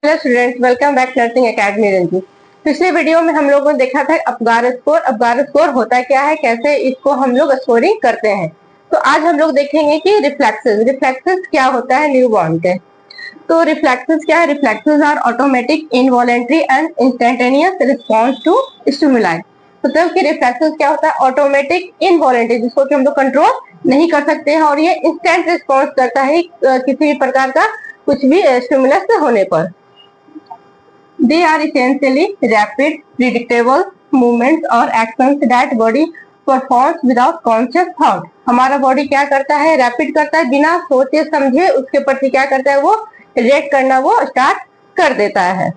Hello students, welcome back nursing academy Ranji. पिछले video में हम लोगों ने देखा था अपगार स्कोर। अपगार स्कोर होता क्या है, कैसे इसको हम लोग स्कोरिंग करते हैं। तो आज हम लोग देखेंगे कि रिफ्लेक्सेस क्या होता है न्यूबॉर्न के। तो रिफ्लेक्सेस क्या है? Reflexes are automatic, involuntary and instantaneous response to stimuli. मतलब कि रिफ्लेक्सेस क्या होता है? ऑटोमेटिक, इनवॉलेंट्री, जिसको कि हम लोग कंट्रोल नहीं कर सकते हैं, और ये इंस्टेंट रिस्पॉन्स करता है किसी भी प्रकार का कुछ भी स्टिमुलस होने पर। They are essentially rapid, predictable movements or actions that body performs without conscious thought। हमारा बॉडी क्या करता है? रैपिड करता है, बिना सोचे समझे उसके प्रति क्या करता है? वो रिएक्ट करना वो स्टार्ट कर देता है।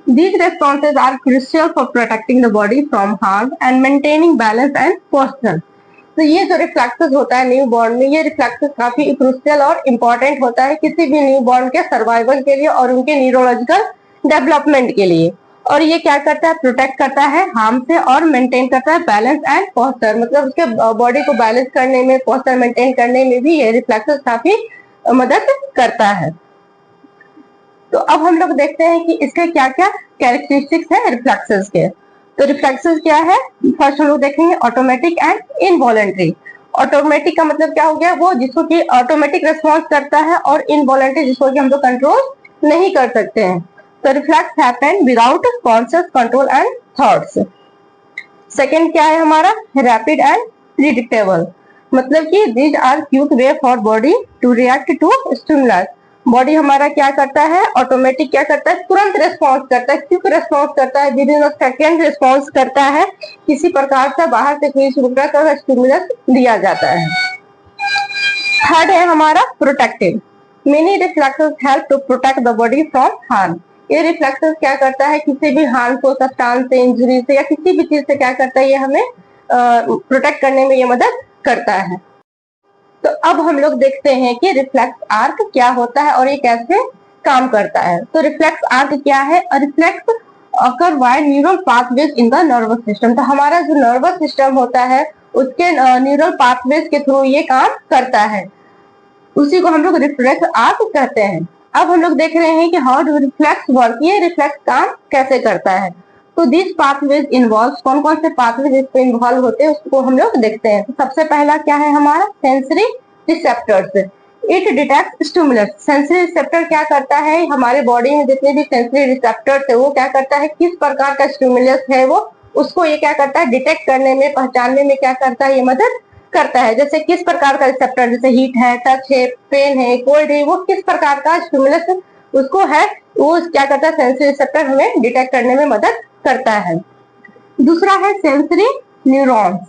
These responses are crucial for protecting the body from harm and maintaining balance and posture। तो ये जो रिफ्लेक्सेस होता है न्यू बॉर्न में, ये रिफ्लेक्सेस काफी क्रूशियल और इम्पोर्टेंट होता है किसी भी न्यू बॉर्न के सर्वाइवल के लिए और उनके न्यूरोलॉजिकल डेवलपमेंट के लिए। और ये क्या करता है? प्रोटेक्ट करता है हार्म से और मेंटेन करता है बैलेंस एंड पोस्चर। मतलब उसके बॉडी को बैलेंस करने में, पोस्चर मेंटेन करने में भी ये रिफ्लेक्सेस काफी मदद करता है। तो अब हम लोग देखते हैं कि इसके क्या क्या कैरेक्टरिस्टिक्स है रिफ्लेक्सेस के। तो रिफ्लेक्सेस क्या है? फर्स्ट हम लोग देखेंगे ऑटोमेटिक एंड इनवॉलेंट्री। ऑटोमेटिक का मतलब क्या हो गया? वो जिसको कि ऑटोमेटिक रिस्पॉन्स करता है, और इनवॉलेंट्री जिसको कि हम लोग कंट्रोल नहीं कर सकते हैं। तो reflex happen without conscious control and thoughts. Second क्या है हमारा? Rapid and predictable. मतलब कि these are quick way for body to react to stimulus. Body हमारा क्या करता है? ऑटोमेटिक क्या करता है? तुरंत रिस्पॉन्स करता है, क्विक रिस्पॉन्स करता है, with in a second response करता है किसी प्रकार से बाहर से कोई स्टिमुलस दिया जाता है। थर्ड है हमारा protective. Many reflexes help to protect the body from harm. ये रिफ्लेक्सेस क्या करता है? किसी भी हार्मफुल सब्सटेंस से, इंजरी से या किसी भी चीज से क्या करता है? ये हमें प्रोटेक्ट करने में ये मदद करता है। तो अब हम लोग देखते हैं कि रिफ्लेक्स आर्क क्या होता है और ये कैसे काम करता है। तो रिफ्लेक्स आर्क क्या है? Reflex occur while neural pathways in the nervous system. तो हमारा जो नर्वस सिस्टम होता है उसके न्यूरल पाथवेज के थ्रू ये काम करता है, उसी को हम लोग रिफ्लेक्स आर्क कहते हैं। अब हम लोग देख रहे हैं कि हाउ डू रिफ्लेक्स वर्क, ये रिफ्लेक्स काम कैसे करता है। तो दिस पाथवेज इन्वॉल्व, कौन कौन से पाथवेज इस पे इन्वॉल्व होते हैं उसको हम लोग देखते हैं। तो सबसे पहला क्या है हमारा? Sensory receptors. It detect stimulus. Sensory receptor क्या करता है? हमारे बॉडी में जितने भी सेंसरी रिसेप्टर्स है वो क्या करता है? किस प्रकार का स्टिमुलस है वो उसको ये क्या करता है? डिटेक्ट करने में, पहचानने में क्या करता है? ये मदद करता है। जैसे किस प्रकार का रिसेप्टर, जैसे हीट है, टच है, पेन है, कोल्ड है, वो किस प्रकार का स्टिमुलस उसको है वो क्या करता है? सेंसरी रिसेप्टर हमें डिटेक्ट करने में मदद करता है। दूसरा है sensory neurons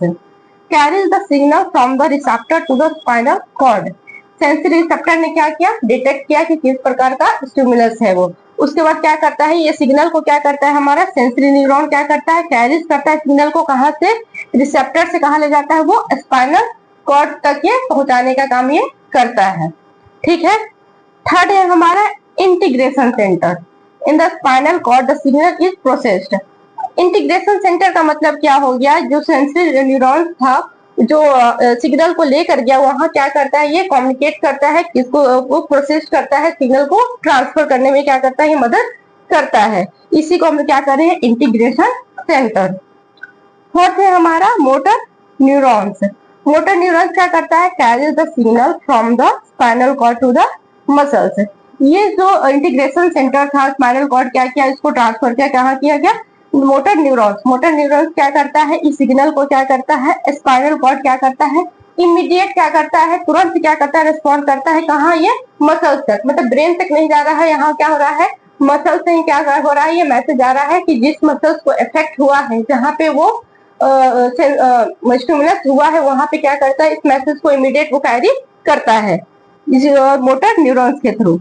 carries the signal from the receptor to the spinal cord. Sensory receptor ने क्या किया? डिटेक्ट किया कि किस प्रकार का स्टिमुलस है वो। उसके बाद क्या करता है? ये सिग्नल को क्या करता है? हमारा सेंसरी न्यूरॉन क्या करता है? कैरीज करता है सिग्नल को, कहां से? रिसेप्टर से कहां ले जाता है? वो स्पाइनल कॉर्ड तक ये पहुंचाने का काम ये करता है। ठीक है। थर्ड है हमारा integration centre. In the spinal cord the signal is processed. Integration centre का मतलब क्या हो गया? जो सेंसरी न्यूरॉन था जो सिग्नल को लेकर गया, वहां क्या करता है? ये कम्युनिकेट करता है, किसको? वो प्रोसेस करता है, सिग्नल को ट्रांसफर करने में क्या करता है? ये मदद करता है। इसी को हम क्या कर रहे हैं? Integration centre. फोर्थ है हमारा मोटर न्यूरॉन्स। मोटर न्यूरॉन्स क्या करता है? Carries the signal from the spinal cord to the muscles. ये जो इंटीग्रेशन सेंटर था, स्पाइनल कॉर्ड क्या किया? इसको ट्रांसफर किया, कहाँ किया गया? Motor neurons. मोटर न्यूरॉन्स क्या करता है? इस सिग्नल को क्या करता है? स्पाइनल कॉर्ड क्या करता है? इमीडिएट क्या करता है? तुरंत क्या करता है? रिस्पॉन्ड करता है, कहाँ? ये मसल्स तक। मतलब ब्रेन तक नहीं जा रहा है, यहाँ क्या हो रहा है? मसल्स से ही क्या हो रहा है? ये मैसेज आ रहा है कि जिस मसल्स को इफेक्ट हुआ है, जहाँ पे वो स्टिमुलस हुआ है, वहां पे क्या करता है? इस मैसेज को इमीडिएट वो कैरी करता है मोटर न्यूरॉन्स के थ्रू।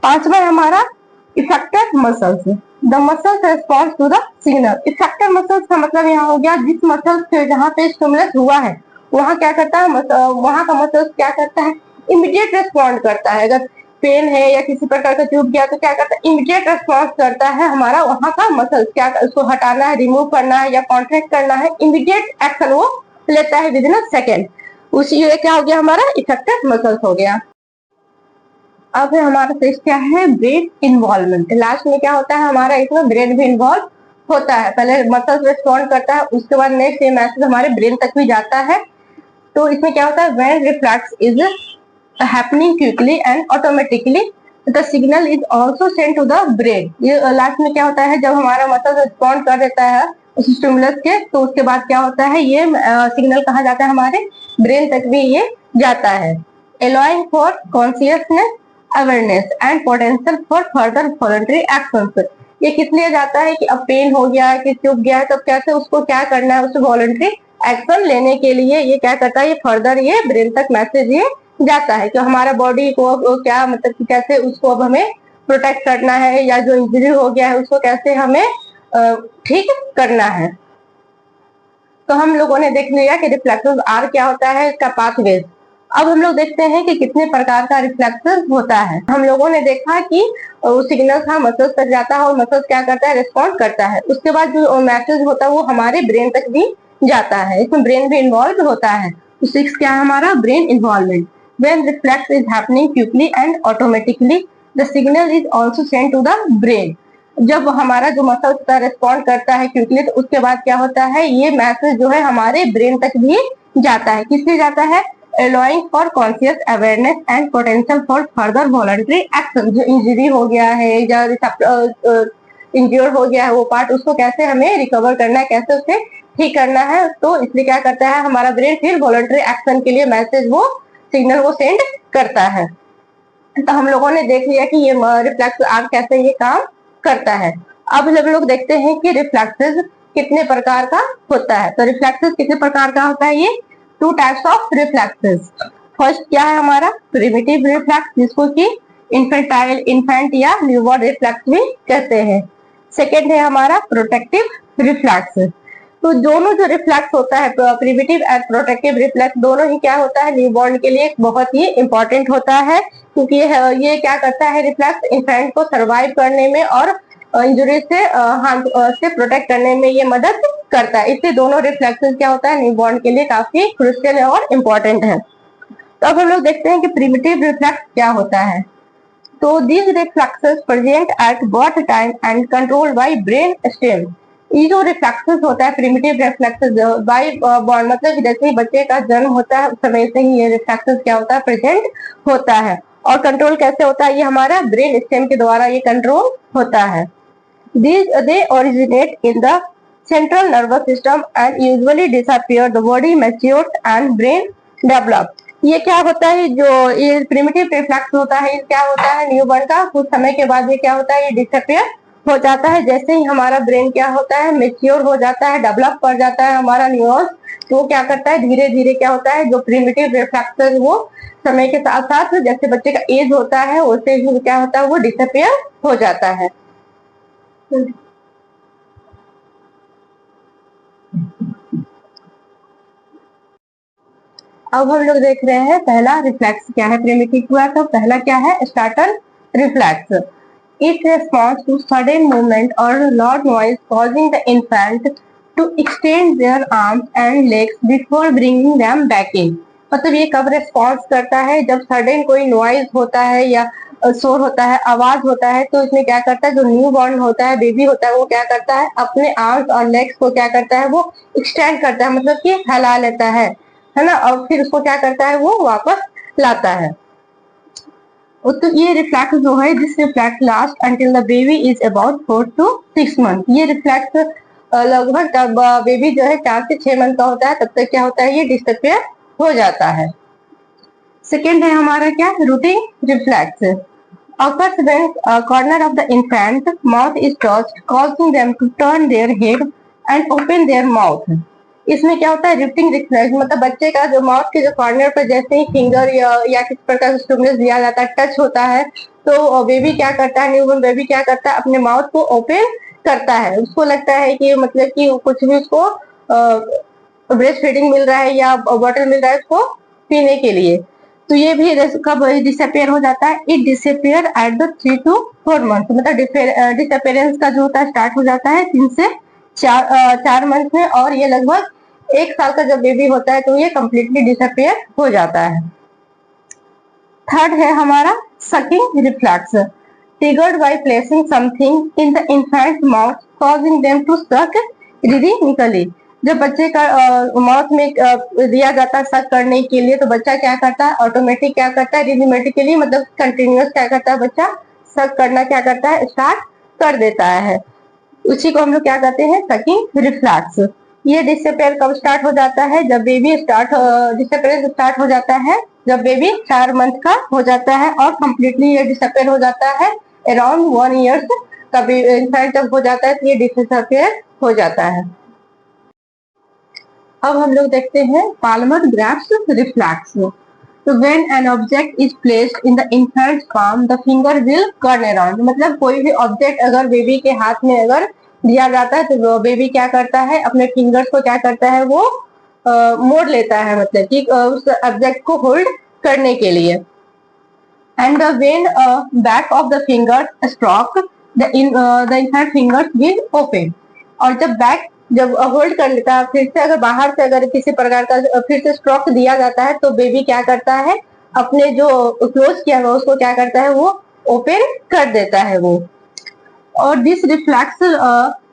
पांचवा है हमारा effector muscles. The muscles response to the signal. Effector muscles का मतलब यहाँ हो गया जिस मसल्स से जहाँ पे स्टिमुलस हुआ है वहां क्या करता है? वहां का मसल्स क्या करता है? इमीडिएट रिस्पॉन्ड करता है। अगर पेन है या किसी प्रकार का चुभ गया तो क्या करता है? इमीडिएट रिस्पॉन्स करता है हमारा वहां का मसल्स। क्या उसको हटाना है, रिमूव करना है या कॉन्ट्रैक्ट करना है, इमीडिएट एक्शन वो लेता है विद इन अ सेकेंड। उसी क्या हो गया? हमारा इफेक्टर मसल्स हो गया। अब है हमारा सिक्स क्या है, ब्रेन इन्वॉल्वमेंट। लास्ट में क्या होता है हमारा, इसमें ब्रेन भी इन्वॉल्व होता है। पहले मसल्स रिस्पॉन्ड करता है, उसके बाद नेक्स्ट ये मैसेज हमारे ब्रेन तक भी जाता है। तो इसमें क्या होता है, when reflex is happening quickly and automatically the signal is also send to the brain. ये लास्ट में क्या होता है, जब हमारा मसल रिस्पॉन्ड कर देता है उस स्टिमुलस के, तो उसके बाद क्या होता है, ये सिग्नल कहाँ जाता है, हमारे ब्रेन तक भी ये जाता है। allowing for consciousness, awareness and potential for further voluntary action. ये किस लिए जाता है कि अब पेन हो गया है कि चुभ गया है, तब कैसे उसको क्या करना है, उसको वॉलंटरी एक्शन लेने के लिए ये क्या करता है, ये फर्दर ये ब्रेन तक मैसेज ये जाता है कि हमारा बॉडी को क्या मतलब कि कैसे उसको अब हमें प्रोटेक्ट करना है, या जो इंजरी हो गया है उसको कैसे हमें ठीक करना है। तो हम लोगों ने देख लिया कि रिफ्लेक्सेस आर क्या होता है, इसका पाथवेज। अब हम लोग देखते हैं कि कितने प्रकार का रिफ्लेक्सेस होता है। हम लोगों ने देखा कि सिग्नल था मसल्स तक जाता है और मसल्स क्या करता है, रिस्पॉन्ड करता है। उसके बाद जो मैसेज होता है वो हमारे ब्रेन तक भी जाता है, इसमें ब्रेन भी इन्वॉल्व होता है। तो सिक्स क्या है हमारा, brain involvement. When reflex is happening quickly and automatically the signal is also send to the brain. जब हमारा जो मसल होता है रिस्पॉन्ड करता है क्विकली, तो उसके बाद क्या होता है, ये मैसेज जो है हमारे ब्रेन तक भी जाता है। किससे जाता है, allowing for conscious awareness and potential for further voluntary action. जो इंजरी हो गया है या इंज्योर हो गया है वो पार्ट, उसको कैसे हमें रिकवर करना है, कैसे उसे ठीक करना है, तो इसलिए क्या करता है हमारा ब्रेन फिर वॉलंटरी एक्शन के लिए मैसेज वो सिग्नल वो सेंड करता है। तो हम लोगों ने देख लिया कि ये रिफ्लेक्स आर्म कैसे ये काम करता है। अब हम लोग देखते हैं कि रिफ्लेक्सेस कितने प्रकार का होता है। तो रिफ्लेक्सेस कितने प्रकार का होता है, ये two types of reflexes. First क्या है हमारा, प्रिमिटिव रिफ्लेक्स, जिसको कि इन्फेंट या न्यूबॉर्न रिफ्लेक्स भी कहते हैं। सेकेंड है हमारा प्रोटेक्टिव रिफ्लेक्स। तो दोनों जो रिफ्लेक्स होता है, प्रिमिटिव एंड प्रोटेक्टिव रिफ्लेक्स, दोनों ही क्या होता है, न्यूबॉर्न के लिए बहुत ही इंपॉर्टेंट होता है, क्योंकि ये क्या करता है, रिफ्लेक्स इन्फेंट को सर्वाइव करने में और इंजुरी से से प्रोटेक्ट करने में ये मदद करता है। इसलिए दोनों रिफ्लेक्सेस क्या होता है, न्यूबॉर्न के लिए काफी क्रूशियल है और इम्पोर्टेंट है। तो अब हम लोग देखते हैं कि प्रिमिटिव रिफ्लेक्स क्या होता है। तो these reflexes present at birth time and controlled by brain stem। ये जो रिफ्लेक्सेस होता है, प्रिमिटिव रिफ्लेक्सेस बाय बॉर्न, मतलब जैसे ही बच्चे का जन्म होता है उस समय से ही ये रिफ्लेक्सेस क्या होता है, प्रेजेंट होता है। और कंट्रोल कैसे होता है, ये हमारा ब्रेन स्टेम के द्वारा ये कंट्रोल होता है। They originate in the central nervous system and usually disappear the body matures and brain develops। ये क्या होता है, जो ये प्रिमिटिव रिफ्लेक्स होता है, ये क्या होता है, न्यूबॉर्न का कुछ समय के बाद ये क्या होता है, ये डिसअपियर हो जाता है। जैसे ही हमारा ब्रेन क्या होता है, मेच्योर हो जाता है, डेवलप कर जाता है हमारा न्यूरॉन्स, तो वो क्या करता है, धीरे धीरे क्या होता है, जो प्रिमिटिव रिफ्लेक्स वो समय के साथ साथ जैसे बच्चे का एज होता है वैसे ही क्या होता है, वो डिसअपियर हो जाता है। अब हम लोग देख रहे हैं पहला रिफ्लेक्स क्या है, प्रिमिटिव हुआ। तो पहला क्या है, startle reflex. It response to sudden movement और loud noise causing the infant to extend their arms and legs before bringing them back in. मतलब ये कब रेस्पॉन्स करता है, जब सडन कोई नॉइज होता है या शोर होता है, आवाज होता है, तो इसमें क्या करता है, जो न्यू बॉर्न होता है, बेबी होता है, वो क्या करता है, अपने आर्म्स और लेग्स को क्या करता है, वो एक्सटेंड करता है, मतलब कि फैला लेता है ना, और फिर उसको क्या करता है, वो वापस लाता है। तो ये रिफ्लेक्स जो है, this reflex last until the baby is about 4 to 6 month. ये रिफ्लेक्स लगभग तब बेबी जो है 4 से 6 मंथ का होता है, तब तक क्या होता है, ये डिसअपियर हो जाता है। सेकेंड है हमारा क्या, routing reflex. occurs when a corner of the infant mouth is touched, causing them to turn their head and open their mouth। इसमें क्या होता है, रिफ्टिंग रिफ्लेक्स, मतलब बच्चे का जो माउथ के जो कॉर्नर पर जैसे ही फिंगर या किस प्रकार का स्टिमुलस दिया जाता है, टच होता है, तो बेबी क्या करता है, न्यूबॉर्न बेबी क्या करता है, अपने माउथ को ओपन करता है। उसको लगता है कि मतलब कि कुछ भी उसको ब्रेस्ट फीडिंग मिल रहा है या बॉटल मिल रहा है उसको पीने के लिए। तो ये भी कब डिसअपियर हो जाता है, it disappear at the 3 to 4 month. मतलब डिसअपियरेंस का जो होता है स्टार्ट हो जाता है 3 से 4 मंथ में, और ये लगभग 1 साल का जब बेबी होता है तो ये कम्प्लीटली डिसअपियर हो जाता है। थर्ड है हमारा sucking reflex triggered by placing something in the infant's mouth causing them to suck rhythmically। जब बच्चे का माउथ में दिया जाता है सक करने के लिए तो बच्चा क्या करता है, ऑटोमेटिक क्या करता है, रिदमेटिकली मतलब कंटिन्यूअस क्या करता है, बच्चा सक करना क्या करता है, स्टार्ट कर देता है। उसी को हम लोग क्या कहते हैं, सकिंग रिफ्लैक्स। ये डिसअपियर कब स्टार्ट हो जाता है, जब बेबी डिसअपियर स्टार्ट हो जाता है जब बेबी 4 मंथ का हो जाता है, और कम्प्लीटली ये डिसअपियर हो जाता है अराउंड 1 ईयर्स का इनफैक्ट जब हो जाता है तो ये डिसअपियर हो जाता है। अब हम लोग देखते हैं पाल्मर ग्राफ्स रिफ्लैक्स। तो when an object is placed in the infant's palm, the finger will curl around। मतलब कोई भी ऑब्जेक्ट अगर बेबी के हाथ में अगर दिया जाता है तो बेबी क्या करता है, अपने फिंगर्स को क्या करता है, वो मोड़ लेता है, मतलब कि उस ऑब्जेक्ट को होल्ड करने के लिए। And when back of the finger stroke, the infant fingers will open। और जब होल्ड कर लेता है, फिर से अगर बाहर से अगर किसी प्रकार का फिर से स्ट्रोक दिया जाता है तो बेबी क्या करता है, अपने जो क्लोज किया हुआ उसको क्या करता है, वो ओपन कर देता है वो। और this reflex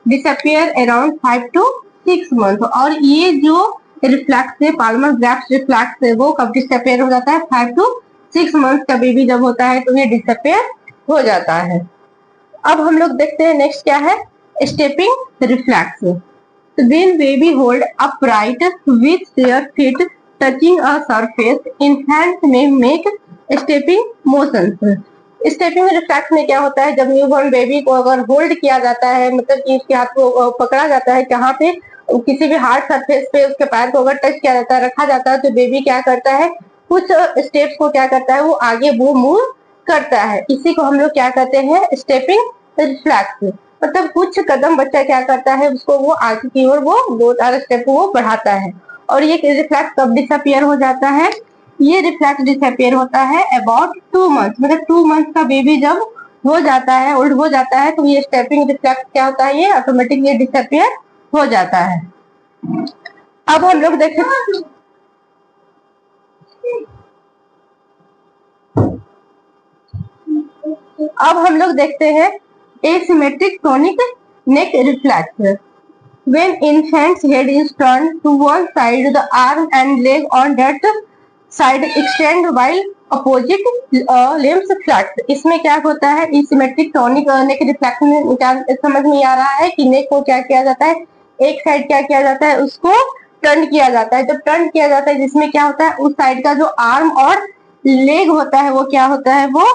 disappear around 5 to 6 month. और ये जो रिफ्लैक्स है, पाल्मर ग्राफ्स रिफ्लैक्स है, वो कब डिसअपियर हो जाता है, 5 to 6 मंथ का बेबी जब होता है तो ये डिसअपियर हो जाता है। अब हम लोग देखते हैं नेक्स्ट क्या है, stepping reflex. When baby hold upright with their feet touching a surface, infant may make stepping motions। Stepping reflex में क्या होता है, जब न्यूबॉर्न बेबी को अगर होल्ड किया जाता है, मतलब कि उसके हाथ को पकड़ा जाता है, कहाँ पे, किसी भी हार्ड सरफेस पे उसके पैर को अगर टच किया जाता है, रखा जाता है, तो बेबी क्या करता है, कुछ स्टेप्स को क्या करता है, वो आगे वो मूव करता है। इसी को हम लोग क्या कहते हैं, स्टेपिंग रिफ्लैक्स। मतलब कुछ कदम बच्चा क्या करता है, उसको वो आगे की ओर वो 2-4 स्टेप को वो बढ़ाता है। और ये रिफ्लैक्स कब डिसअपियर हो जाता है, ये रिफ्लैक्स डिसअपियर होता है अबाउट 2 मंथ। मतलब 2 मंथ का बेबी जब हो जाता है, ओल्ड हो जाता है, तो ये स्टेपिंग रिफ्लैक्स क्या होता है, ये ऑटोमेटिक ये डिसअपियर हो जाता है। अब हम लोग देखें देखते हैं asymmetric tonic neck reflex। When infant's head is turned to one side, the arm and leg on that side extend while opposite limbs flex। इसमें क्या होता है, asymmetric tonic neck reflex में क्या समझ में आ रहा है कि नेक को क्या किया जाता है, एक साइड क्या किया जाता है, उसको टर्न किया जाता है। जब टर्न किया जाता है जिसमें क्या होता है, उस साइड का जो आर्म और लेग होता है वो क्या होता है, वो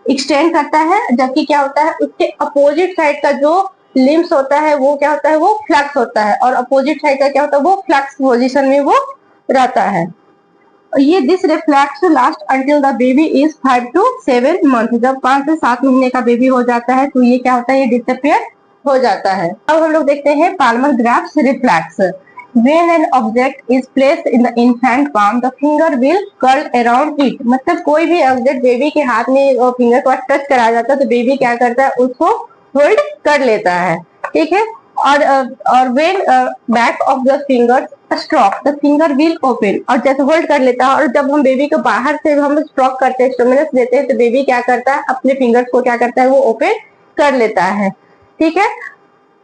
एक्सटेंड करता है, जबकि क्या होता है, उसके अपोजिट साइड का जो लिम्स होता है वो क्या होता है, वो फ्लैक्स होता है, और अपोजिट साइड का क्या होता है, वो फ्लैक्स पोजीशन में वो रहता है। ये this reflex last until the baby is 5 to 7 month. जब 5 से 7 महीने का बेबी हो जाता है तो ये क्या होता है, ये डिसअपियर हो जाता है। अब हम लोग देखते हैं Palmer graphs reflex. When an object is placed in the infant palm, the finger will curl around it। मतलब कोई भी ऑब्जेक्ट बेबी के हाथ में फिंगर को टच कराया जाता है तो बेबी क्या करता है, उसको होल्ड कर लेता है, ठीक है। और when back of the finger stroke, the finger will open। और जैसे होल्ड कर लेता है, और जब हम बेबी को बाहर से हम स्ट्रोक करते हैं, स्टिमुलस देते हैं, तो बेबी क्या करता है, अपने फिंगर्स को क्या करता है, वो ओपन कर लेता है, ठीक है।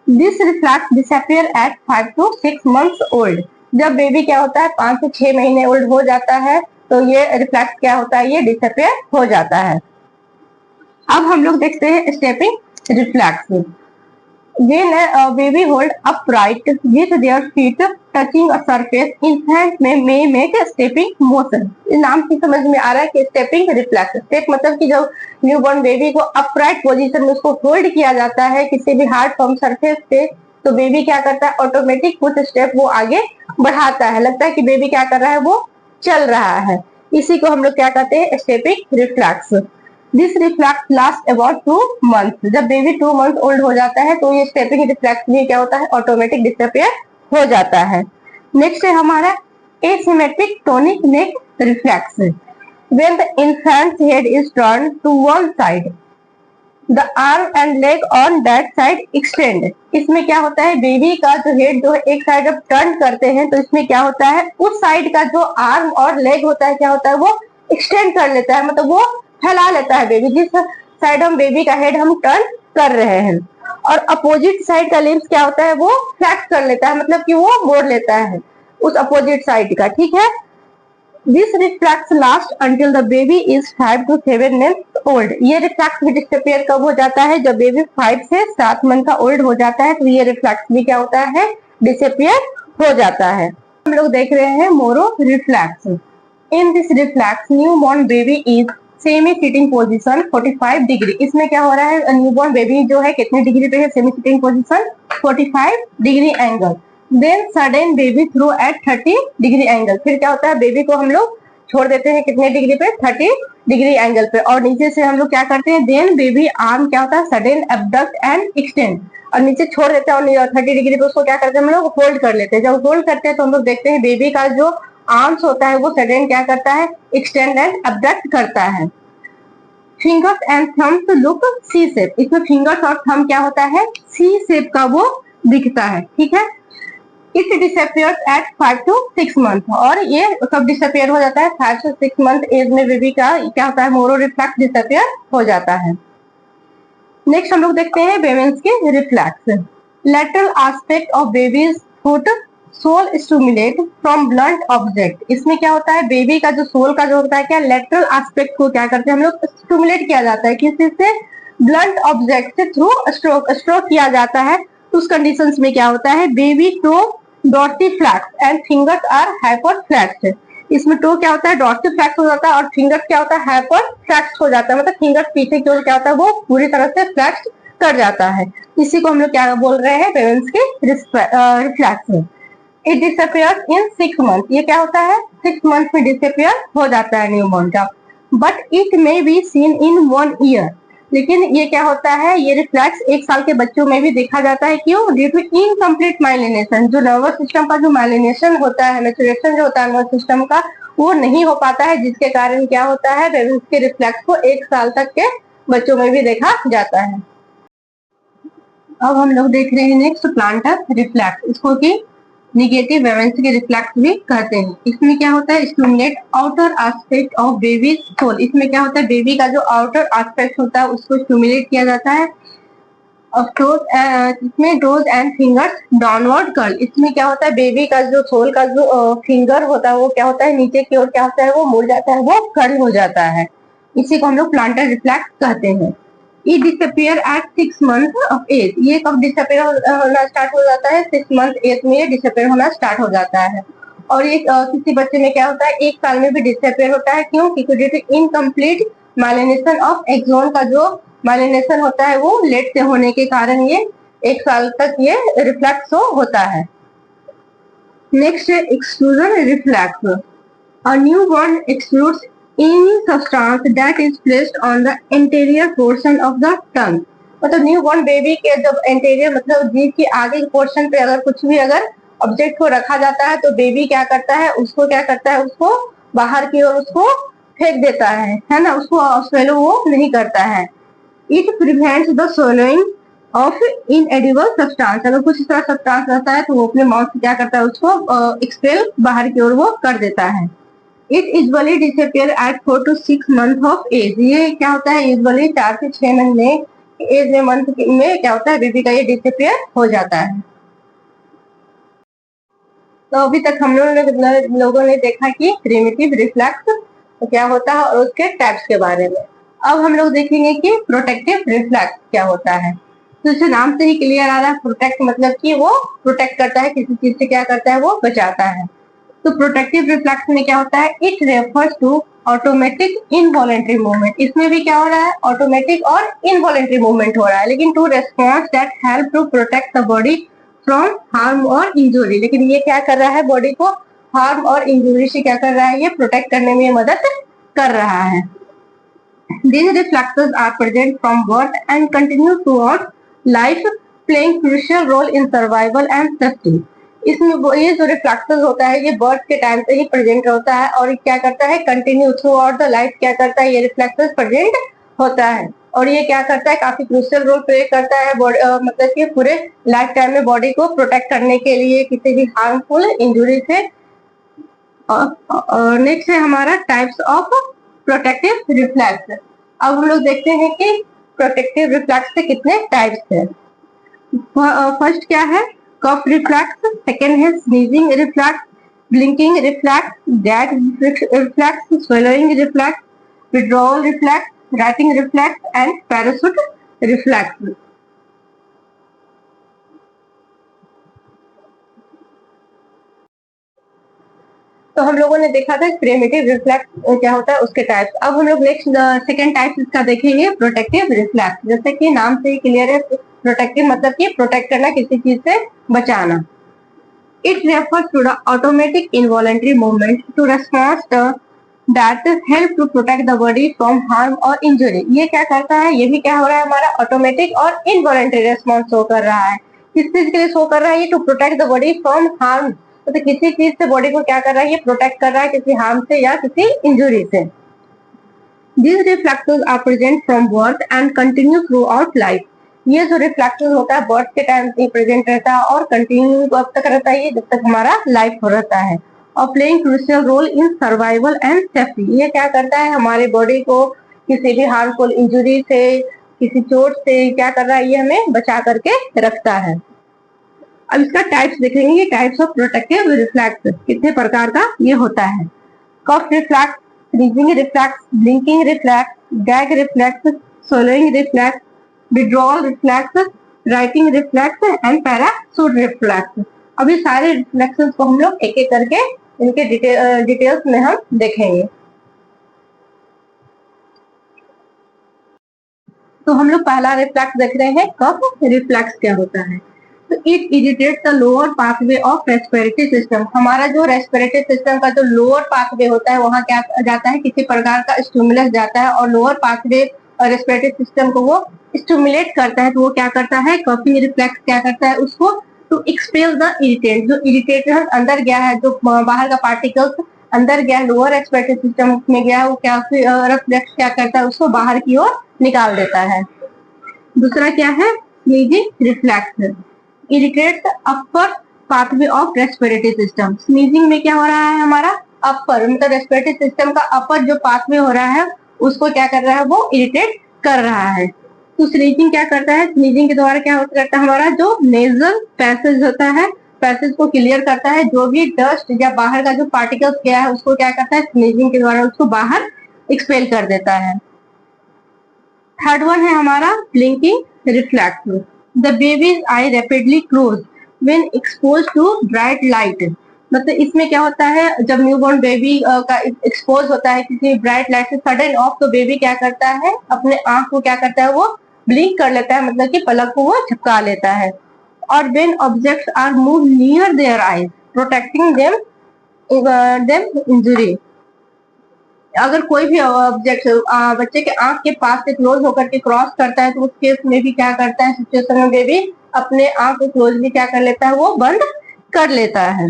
This reflex disappear at 5 to 6 months old. जब बेबी क्या होता है, 5 से 6 महीने ओल्ड हो जाता है तो ये रिफ्लैक्स क्या होता है, ये डिसअपियर हो जाता है। अब हम लोग देखते हैं stepping reflex. When a baby hold upright with their feet touching a surface, infant may make a stepping motion। इस नाम से समझ में आ रहा है कि स्टेपिंग रिफ्लैक्स। स्टेप मतलब कि जब न्यूबॉर्न बेबी को अपराइट पोजीशन में उसको होल्ड किया जाता है किसी भी हार्ड फॉर्म सरफेस पे, तो बेबी क्या करता है, ऑटोमेटिक कुछ स्टेप वो आगे बढ़ाता है, लगता है कि बेबी क्या कर रहा है, वो चल रहा है। इसी को हम लोग क्या कहते हैं, stepping reflex. This reflex last about 2 month. जब बेबी 2 मंथ ओल्ड हो जाता है तो ये स्टेपिंग रिफ्लैक्स भी क्या होता है, ऑटोमेटिक डिसअपियर हो जाता है। नेक्स्ट है हमारा asymmetric tonic neck reflex. When the infant's head is turned to one side, the arm and leg on that side extend। इसमें क्या होता है, बेबी का जो हेड जो एक साइड जब टर्न करते हैं तो इसमें क्या होता है, उस साइड का जो आर्म और लेग होता है क्या होता है, वो एक्सटेंड कर लेता है, मतलब वो फैला लेता है बेबी, जिस साइड हम बेबी का हेड हम टर्न कर रहे हैं। और अपोजिट साइड का लिम्स क्या होता है, वो फ्लैक्स कर लेता है, मतलब कि वो मोड़ लेता है उस अपोजिट साइड का, ठीक है। This reflex last until the baby is 5 to 7 months old. ये रिफ्लेक्स भी डिसअपियर कब हो जाता है, जब बेबी 5 से 7 मंथ का ओल्ड हो जाता है, तो ये रिफ्लेक्स भी क्या होता है, डिसअपियर हो जाता है। हम लोग देख रहे हैं Moro reflex. In this reflex new born baby is semi sitting position 45 degree. इसमें क्या हो रहा है, न्यूबॉर्न बेबी जो है कितने डिग्री पे है, semi sitting position 45 degree angle. Then sudden baby through at 30 degree angle. फिर क्या होता है, बेबी को हम लोग छोड़ देते हैं कितने डिग्री पे, 30 डिग्री एंगल पे, और नीचे से हम लोग क्या करते हैं, देन बेबी आर्म क्या होता है, सडन एब्डक्ट एंड एक्सटेंड, और नीचे छोड़ देते हैं और 30 डिग्री पे उसको क्या करते हैं हम लोग, होल्ड कर लेते हैं। जब होल्ड करते हैं तो हम लोग देखते हैं बेबी का जो आर्म्स होता है वो सडन क्या करता है, एक्सटेंड एंड अब्डक्ट करता है। Fingers and thumbs look C shape. इसमें फिंगर्स और थंब क्या होता है, सी शेप का वो दिखता है, ठीक है। It disappears at 5 to 6 month. और ये कब डिसअपियर हो जाता है, 5 to 6 मंथ एज में बेबी का क्या होता है, मोरो रिफ्लेक्स डिसअपियर हो जाता है। नेक्स्ट हम लोग देखते हैं बेबीज के reflex. Lateral aspect of babies foot sole stimulate from blunt object. इसमें क्या होता है, बेबी का जो सोल का जो होता है क्या, लेटरल एस्पेक्ट को क्या करते हैं हम लोग, स्टिमुलेट किया जाता है किसी से, ब्लंट ऑब्जेक्ट से थ्रू स्ट्रोक किया जाता है। तो उस कंडीशंस में क्या होता है, baby toe dorsi flex and fingers are hyper flex. इसमें टो क्या होता है, डॉर्सी फ्लैक्स हो जाता है, और फिंगर्स क्या होता है, हाइपर फ्लैक्स हो जाता है, मतलब फिंगर्स पीछे की ओर क्या होता है, वो पूरी तरह से फ्लैक्स कर जाता है। इसी को हम लोग क्या बोल रहे हैं, पेरेंट्स के reflex. It disappears in 6 month. ये क्या होता है, 6 मंथ में डिसअपियर हो जाता है न्यूबॉर्न का। But it may be seen in 1 year. लेकिन ये क्या होता है, ये रिफ्लेक्स 1 साल के बच्चों में भी देखा जाता है। क्यों, ड्यू टू इनकम्प्लीट माइलिनेशन। जो नर्वस सिस्टम का जो माइलिनेशन होता है, मैचुरेशन जो होता है नर्वस सिस्टम का, वो नहीं हो पाता है, जिसके कारण क्या होता है, बेबीज के रिफ्लेक्स को 1 साल तक के बच्चों में भी देखा जाता है। अब हम लोग देख रहे हैं नेक्स्ट प्लांटर रिफ्लेक्स। इसको की निगेटिव वेवेंस के रिफ्लेक्स भी कहते हैं। इसमें क्या होता है, stimulate outer aspect of baby sole. इसमें क्या होता है, बेबी का जो आउटर एस्पेक्ट होता है उसको स्टिमुलेट किया जाता है। इसमें toes and fingers downward curl. इसमें क्या होता है, बेबी का जो सोल का जो फिंगर होता है वो क्या होता है, नीचे की ओर क्या होता है, वो मुड़ जाता है, वो कर्ल हो जाता है। इसी को हम लोग प्लांटर रिफ्लेक्स कहते हैं। It disappear at 6 month of age। ये कब डिसअपियर होना स्टार्ट हो जाता है, 6 मंथ एज में डिसअपियर होना स्टार्ट हो जाता है। और ये किसी बच्चे में क्या होता है, 1 साल में भी डिसअपियर होता है। क्यों, क्योंकि due to incomplete myelination of axon का जो माइलिनेशन होता है वो लेट से होने के कारण ये 1 साल तक ये रिफ्लेक्स होता है। नेक्स्ट है exclusion reflex. A newborn excludes any substance that is placed on the anterior portion of the tongue। मतलब न्यूबॉर्न बेबी के जब एंटेरियर मतलब जीभ के आगे के पोर्शन पे अगर कुछ भी अगर ऑब्जेक्ट को रखा जाता है तो बेबी क्या करता है, उसको क्या करता है, उसको बाहर की ओर उसको फेंक देता है ना, उसको स्वेलो वो नहीं करता है। It prevents the swallowing of इनएडिबल substance. अगर कुछ इस तरह सब्सटेंस रहता है तो वो अपने माउथ से क्या करता है, उसको एक्सपेल बाहर की ओर वो कर देता है। It usually disappear at 4 to 6 month of age. ये क्या होता है, यूजुअली 4 से 6 महीने एज में मंथ में क्या होता है, बेबी का ये डिसअपियर हो जाता है। तो अभी तक हम लोगों ने देखा कि प्रिमिटिव रिफ्लेक्स तो क्या होता है और उसके टाइप्स के बारे में। अब हम लोग देखेंगे कि प्रोटेक्टिव रिफ्लेक्स क्या होता है। तो इसे नाम से ही क्लियर आ रहा है, प्रोटेक्ट मतलब कि वो प्रोटेक्ट करता है, किसी चीज से क्या करता है, वो बचाता है। तो प्रोटेक्टिव रिफ्लेक्स में क्या होता है, it refers to automatic involuntary movement. इसमें भी क्या हो रहा है, ऑटोमेटिक और इनवॉलेंट्री मूवमेंट हो रहा है, लेकिन to response that help to protect the body from harm और इंजुरी। लेकिन ये क्या कर रहा है, बॉडी को हार्म और इंजुरी से क्या कर रहा है, ये प्रोटेक्ट करने में मदद कर रहा है। These reflexes are present from birth and continue throughout life, playing crucial role in survival and safety। इसमें ये जो रिफ्लेक्सेस होता है ये बर्थ के टाइम से ही प्रेजेंट होता है और क्या करता है, continue through out the life क्या करता है, ये रिफ्लेक्सेस प्रेजेंट होता है। और ये क्या करता है, काफी क्रूशियल रोल प्ले करता है मतलब कि पूरे लाइफ टाइम में बॉडी को प्रोटेक्ट करने के लिए किसी भी हार्मफुल इंजुरी से। नेक्स्ट है हमारा टाइप्स ऑफ प्रोटेक्टिव रिफ्लेक्स। अब हम लोग देखते हैं कि प्रोटेक्टिव रिफ्लेक्स के कितने टाइप्स हैं। फर्स्ट क्या है, कफ रिफ्लेक्स, सेकेंड है sneezing reflex, blinking reflex, gag reflex, swallowing reflex, withdrawal reflex, righting reflex and parachute reflex. तो हम लोगों ने देखा था प्रिमिटिव रिफ्लेक्स क्या होता है, उसके टाइप्स। अब हम लोग नेक्स्ट सेकेंड टाइप इसका देखेंगे, प्रोटेक्टिव रिफ्लेक्स। जैसे कि नाम से ही क्लियर है, प्रोटेक्टिव मतलब कि प्रोटेक्ट करना, किसी चीज से बचाना। It refers to the automatic involuntary movement to response that help to protect the body from harm और इंजरी। ये क्या करता है, ये भी क्या हो रहा है, हमारा ऑटोमेटिक और इनवॉलेंटरी रेस्पॉन्स शो कर रहा है। किस चीज के लिए शो कर रहा है, ये to protect the body from harm. तो किसी चीज से बॉडी को क्या कर रहा है, ये प्रोटेक्ट कर रहा है किसी हार्म से या किसी इंजुरी से। These reflexes are present from birth and continue throughout life. ये जो रिफ्लेक्सेस होता है बर्थ के टाइम से प्रेजेंट रहता है और कंटिन्यू अब तक रहता है, जब तक हमारा लाइफ हो रहता है। और playing crucial role in survival and safety. ये क्या करता है, हमारे बॉडी को किसी भी हार्मफुल इंजुरी से, किसी चोट से क्या कर रहा है, ये हमें बचा करके रखता है। अब इसका टाइप्स देखेंगे, टाइप्स ऑफ प्रोटेक्टिव रिफ्लेक्स कितने प्रकार का ये होता है। Cough reflex, sneezing reflex, blinking reflex, gag reflex, swallowing reflex, withdrawal reflex, righting reflex and parachute reflex. अभी सारे रिफ्लेक्सेस को हम लोग एक एक करके इनके डिटेल्स में हम देखेंगे। तो हम लोग पहला रिफ्लेक्स देख रहे हैं, कफ रिफ्लेक्स क्या होता है। तो it irritate the lower pathway of respiratory system. हमारा जो रेस्पिरेटरी सिस्टम का जो लोअर पाथवे होता है, वहां क्या जाता है, किसी प्रकार का स्टिमुलस जाता है और लोअर पाथवे रेस्पिरेटरी सिस्टम को वो स्टिमुलेट करता है। तो वो क्या करता है, कफिंग रिफ्लेक्स क्या करता है, उसको टू एक्सपेल द इरिटेट। जो इरिटेट अंदर गया है, जो बाहर का पार्टिकल्स अंदर गया है, लोअर रेस्पिरेटरी सिस्टम में गया है, वो क्या रिफ्लेक्स क्या करता है, उसको बाहर की ओर निकाल देता है। दूसरा क्या है, sneezing reflex, irritate the upper pathway of respiratory system. Sneezing में क्या हो रहा है, हमारा अपर मतलब रेस्पिरेटरी सिस्टम का अपर जो पाथवे हो रहा है, उसको क्या कर रहा है, वो इरिटेट कर रहा है। तो स्नीजिंग क्या करता है, स्नीजिंग के द्वारा क्या करता है, हमारा जो नेजल पैसेज होता है, पैसेज को क्लियर करता है। जो भी डस्ट या बाहर का जो पार्टिकल्स गया है, उसको क्या करता है, स्नीजिंग के द्वारा उसको बाहर एक्सपेल कर देता है। थर्ड वन है हमारा blinking reflex. The babies eye rapidly close when exposed to bright light. मतलब इसमें क्या होता है, जब न्यूबॉर्न बेबी का एक्सपोज होता है किसी ब्राइट लाइट से सडन ऑफ, तो बेबी क्या करता है, अपने आंख को क्या करता है, वो ब्लिंक कर लेता है, मतलब कि पलक को वो झपका लेता है। और when objects are move near their eyes protecting them injury. अगर कोई भी ऑब्जेक्ट बच्चे के आंख के पास से क्लोज होकर के क्रॉस करता है, तो उस केस में भी क्या करता है, सिचुएशन में बेबी अपने आंख को क्लोजली क्या कर लेता है, वो बंद कर लेता है।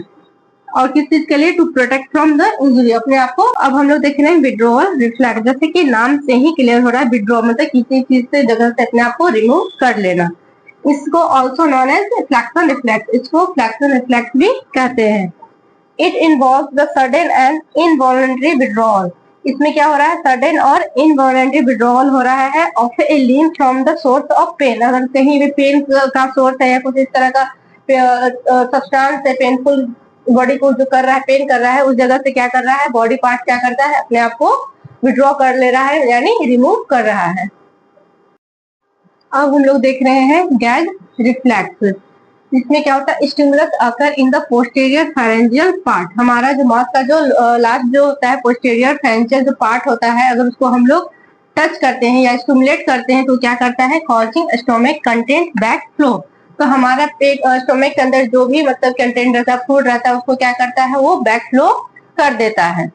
और किस चीज के लिए, to protect from the injury, अपने आप को। अब हम लोग देख रहे हैं विड्रॉल रिफ्लेक्स। जैसे कि नाम से ही क्लियर हो रहा है, विड्रॉ मतलब किसी चीज से, जगह से अपने आप को रिमूव कर लेना। इसको also known as flexion reflex, इसको फ्लैक्शन रिफ्लेक्स भी कहते हैं। It involve the sudden and involuntary withdrawal. इसमें क्या हो रहा है, सडन और इनवॉलंटरी विड्रॉल हो रहा है of a limb from the source of pain. अगर कहीं भी पेन का सोर्स है या कुछ इस तरह का सब्सटेंस है, पेनफुल बॉडी को जो कर रहा है, पेन कर रहा है, उस जगह से क्या कर रहा है, बॉडी पार्ट क्या करता है, अपने आप को विड्रॉ कर ले रहा है, यानी रिमूव कर रहा है। अब हम लोग देख रहे हैं गैग रिफ्लेक्स। इसमें क्या होता है, stimulus occur in the posterior pharyngeal part. हमारा जो माउथ का जो लास्ट जो होता है, पोस्टीरियर फेरेंजियल जो पार्ट होता है, अगर उसको हम लोग टच करते हैं या स्टिमुलेट करते हैं, तो क्या करता है, causing stomach content back flow. तो हमारा पेट स्टोमिक के अंदर जो भी मतलब कंटेंट रहता है, फूड रहता है, उसको क्या करता है, वो बैक फ्लो कर देता है।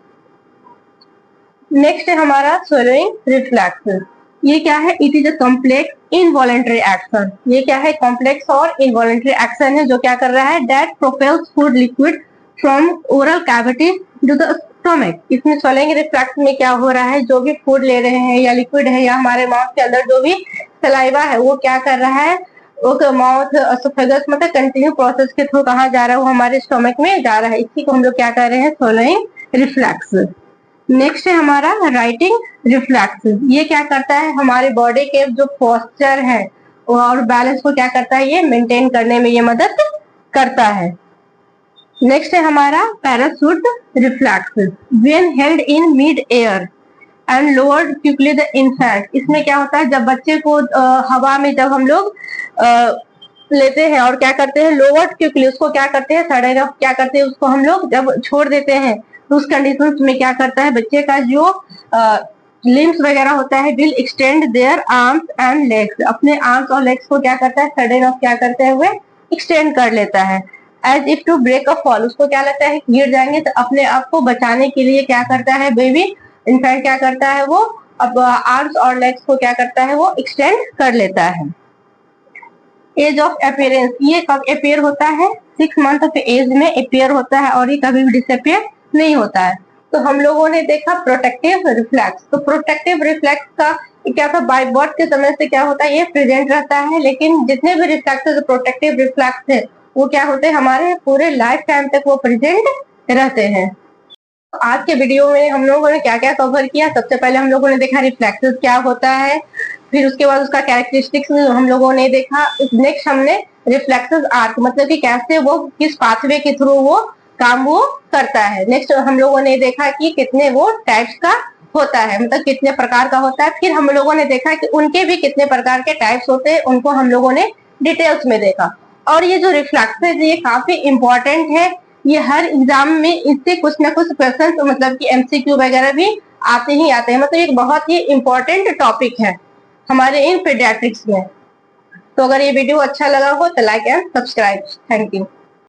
नेक्स्ट है हमारा swallowing रिफ्लेक्स। ये क्या है, it is a complex involuntary action. ये क्या है, कॉम्प्लेक्स और इनवॉलेंटरी एक्शन है, जो क्या कर रहा है, that propels food liquid from oral cavity to the stomach. इसमें swallowing रिफ्लेक्स में क्या हो रहा है, जो भी फूड ले रहे हैं या लिक्विड है या हमारे माउथ के अंदर जो भी सलाइवा है, वो क्या कर रहा है, वो माउथ एसोफेगस मतलब कंटिन्यू प्रोसेस के थ्रू कहाँ जा रहा है, वो हमारे स्टोमक में जा रहा है। इसी को हम लोग क्या कर रहे हैं, swallowing रिफ्लेक्स। नेक्स्ट है हमारा राइटिंग रिफ्लेक्सेस। ये क्या करता है, हमारे बॉडी के जो पोस्चर है और बैलेंस को क्या करता है, ये मेंटेन करने में ये मदद करता है। नेक्स्ट है हमारा parachute reflexes. When held in mid air and lowered quickly the इनफैंट। इसमें क्या होता है, जब बच्चे को हवा में जब हम लोग लेते हैं और क्या करते हैं, लोअर्ड क्विकली, उसको क्या करते हैं, सडन क्या करते हैं, उसको हम लोग जब छोड़ देते हैं तो उस कंडीशन में क्या करता है, बच्चे का जो लिम्स वगैरह होता है will extend their arms and legs. अपने आर्म्स और लेग्स को क्या करता है, सडन ऑफ क्या करते हुए एक्सटेंड कर लेता है। As if to break a fall, उसको क्या लगता है गिर जाएंगे, तो अपने आप को बचाने के लिए क्या करता है बेबी इनफैक्ट क्या करता है, वो अब आर्म्स और लेग्स को क्या करता है, वो एक्सटेंड कर लेता है। एज ऑफ अपीयरेंस, ये कब अपियर होता है, 6 मंथ ऑफ एज में अपियर होता है और ये कभी भी डिसअपियर नहीं होता है। तो हम लोगों ने देखा प्रोटेक्टिव रिफ्लेक्स। तो प्रोटेक्टिव रिफ्लेक्स का क्या था, बाय बर्थ के समय से क्या होता है, ये प्रेजेंट रहता है, लेकिन जितने भी रिफ्लेक्स प्रोटेक्टिव रिफ्लेक्स है वो क्या होते हैं, हमारे पूरे लाइफ टाइम तक वो प्रेजेंट रहते हैं। आज के वीडियो में हम लोगों ने क्या क्या कवर किया, सबसे पहले हम लोगों ने देखा रिफ्लेक्सेस क्या होता है, फिर उसके बाद उसका कैरेक्टरिस्टिक्स हम लोगों ने देखा। नेक्स्ट हमने रिफ्लेक्सेस आर्क, मतलब कि कैसे वो किस पाथवे के थ्रू वो काम वो करता है। नेक्स्ट हम लोगों ने देखा कि कितने वो टाइप्स का होता है, मतलब कितने प्रकार का होता है। फिर हम लोगों ने देखा कि उनके भी कितने प्रकार के टाइप्स होते हैं, उनको हम लोगों ने डिटेल्स में देखा। और ये जो रिफ्लेक्सेस ये काफी इंपॉर्टेंट है, ये हर एग्जाम में इससे कुछ ना कुछ क्वेश्चन मतलब कि एमसीक्यू वगैरह भी आते ही आते हैं, मतलब एक बहुत ही इंपॉर्टेंट टॉपिक है हमारे इन पीडियाट्रिक्स में। तो अगर ये वीडियो अच्छा लगा हो तो like and subscribe. Thank you.